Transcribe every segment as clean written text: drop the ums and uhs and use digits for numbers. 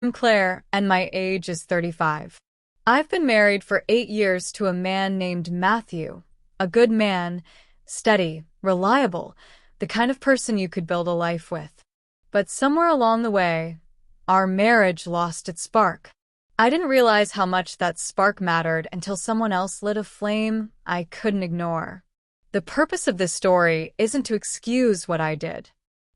I'm Claire, and my age is 35. I've been married for 8 years to a man named Matthew, a good man, steady, reliable, the kind of person you could build a life with. But somewhere along the way, our marriage lost its spark. I didn't realize how much that spark mattered until someone else lit a flame I couldn't ignore. The purpose of this story isn't to excuse what I did.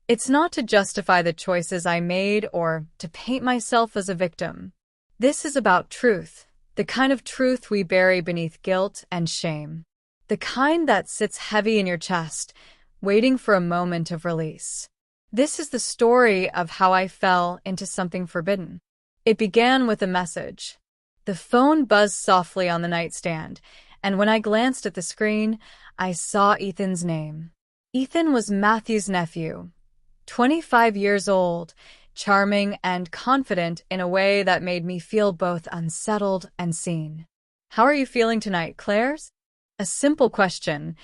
It's not to justify the choices I made or to paint myself as a victim. This is about truth, the kind of truth we bury beneath guilt and shame. The kind that sits heavy in your chest, waiting for a moment of release. This is the story of how I fell into something forbidden. It began with a message. The phone buzzed softly on the nightstand, and when I glanced at the screen, I saw Ethan's name. Ethan was Matthew's nephew, 25 years old, charming and confident in a way that made me feel both unsettled and seen. "How are you feeling tonight, Claire's?" A simple question,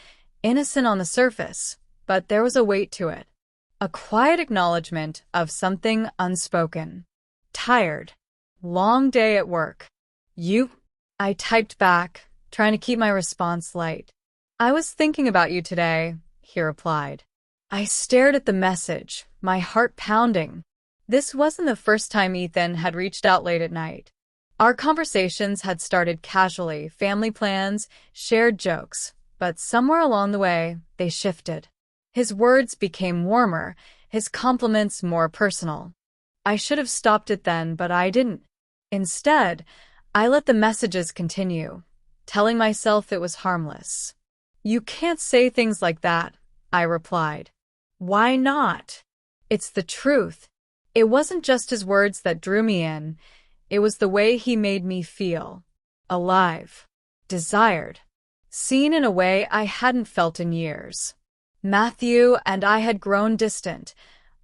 innocent on the surface, but there was a weight to it. A quiet acknowledgement of something unspoken. "Tired. Long day at work." "You?" I typed back, trying to keep my response light. "I was thinking about you today," he replied. I stared at the message, my heart pounding. This wasn't the first time Ethan had reached out late at night. Our conversations had started casually, family plans, shared jokes, but somewhere along the way, they shifted. His words became warmer, his compliments more personal. I should have stopped it then, but I didn't. Instead, I let the messages continue, telling myself it was harmless. "You can't say things like that," I replied. "Why not?" "It's the truth." It wasn't just his words that drew me in, it was the way he made me feel. Alive. Desired. Seen in a way I hadn't felt in years. Matthew and I had grown distant,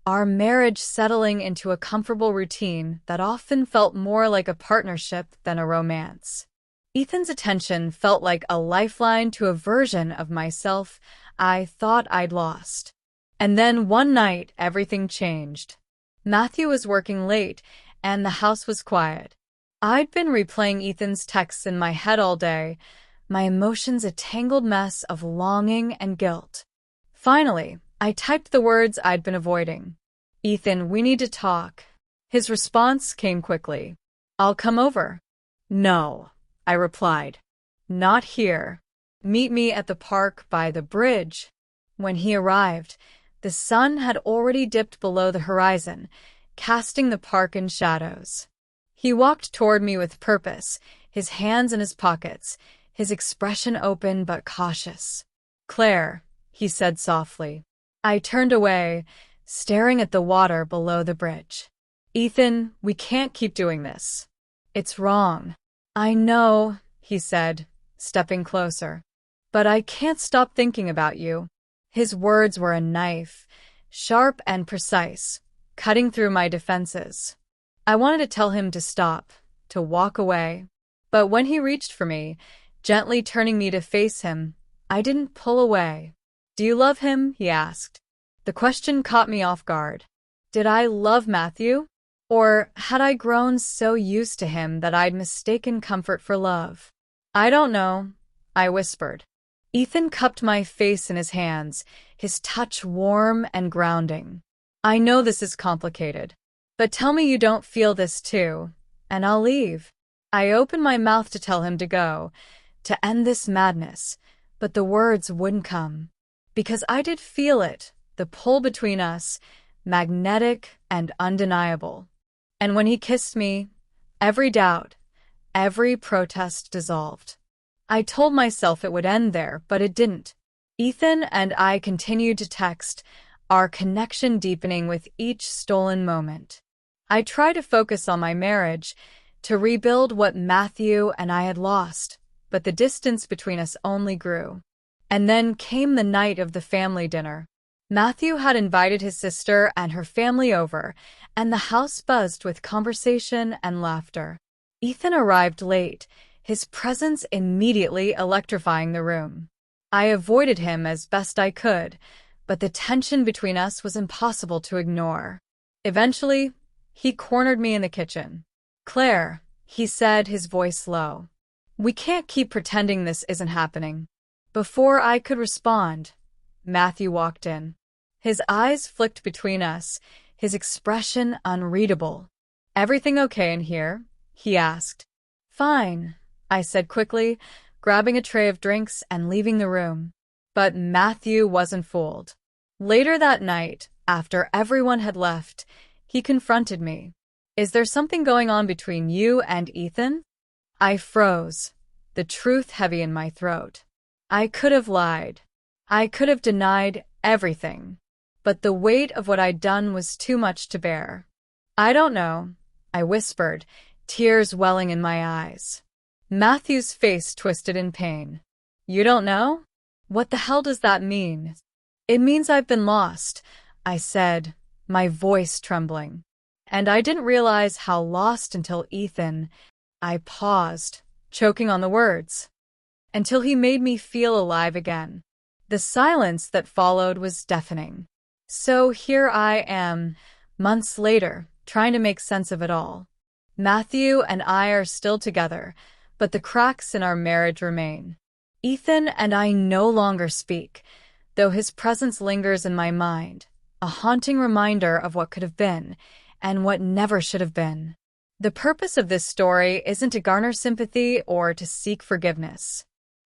our marriage settling into a comfortable routine that often felt more like a partnership than a romance. Ethan's attention felt like a lifeline to a version of myself I thought I'd lost. And then one night, everything changed. Matthew was working late, and the house was quiet. I'd been replaying Ethan's texts in my head all day, my emotions a tangled mess of longing and guilt. Finally, I typed the words I'd been avoiding. "Ethan, we need to talk." His response came quickly. "I'll come over." "No," I replied. "Not here. Meet me at the park by the bridge." When he arrived, the sun had already dipped below the horizon, casting the park in shadows. He walked toward me with purpose, his hands in his pockets, his expression open but cautious. "Claire," he said softly. I turned away, staring at the water below the bridge. "Ethan, we can't keep doing this. It's wrong." "I know," he said, stepping closer. "But I can't stop thinking about you." His words were a knife, sharp and precise, cutting through my defenses. I wanted to tell him to stop, to walk away. But when he reached for me, gently turning me to face him, I didn't pull away. "Do you love him?" he asked. The question caught me off guard. Did I love Matthew? Or had I grown so used to him that I'd mistaken comfort for love? "I don't know," I whispered. Ethan cupped my face in his hands, his touch warm and grounding. "I know this is complicated, but tell me you don't feel this too, and I'll leave." I opened my mouth to tell him to go, to end this madness, but the words wouldn't come. Because I did feel it, the pull between us, magnetic and undeniable. And when he kissed me, every doubt, every protest dissolved. I told myself it would end there, but it didn't. Ethan and I continued to text, our connection deepening with each stolen moment. I tried to focus on my marriage, to rebuild what Matthew and I had lost, but the distance between us only grew. And then came the night of the family dinner. Matthew had invited his sister and her family over, and the house buzzed with conversation and laughter. Ethan arrived late, his presence immediately electrifying the room. I avoided him as best I could, but the tension between us was impossible to ignore. Eventually, He cornered me in the kitchen. "Claire," he said, his voice low. "We can't keep pretending this isn't happening." Before I could respond, Matthew walked in. His eyes flicked between us, his expression unreadable. "Everything okay in here?" he asked. "Fine," I said quickly, grabbing a tray of drinks and leaving the room. But Matthew wasn't fooled. Later that night, after everyone had left, he confronted me. "Is there something going on between you and Ethan?" I froze, the truth heavy in my throat. I could have lied. I could have denied everything. But the weight of what I'd done was too much to bear. "I don't know," I whispered, tears welling in my eyes. Matthew's face twisted in pain. "You don't know? What the hell does that mean?" "It means I've been lost," I said, my voice trembling. "And I didn't realize how lost until Ethan—" I paused, choking on the words. "Until he made me feel alive again." The silence that followed was deafening. So here I am, months later, trying to make sense of it all. Matthew and I are still together, but the cracks in our marriage remain. Ethan and I no longer speak, though his presence lingers in my mind, a haunting reminder of what could have been, and what never should have been. The purpose of this story isn't to garner sympathy or to seek forgiveness.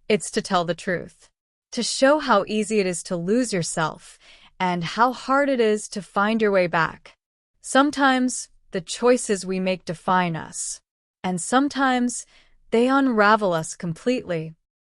It's to tell the truth. To show how easy it is to lose yourself, and how hard it is to find your way back. Sometimes the choices we make define us, and sometimes they unravel us completely.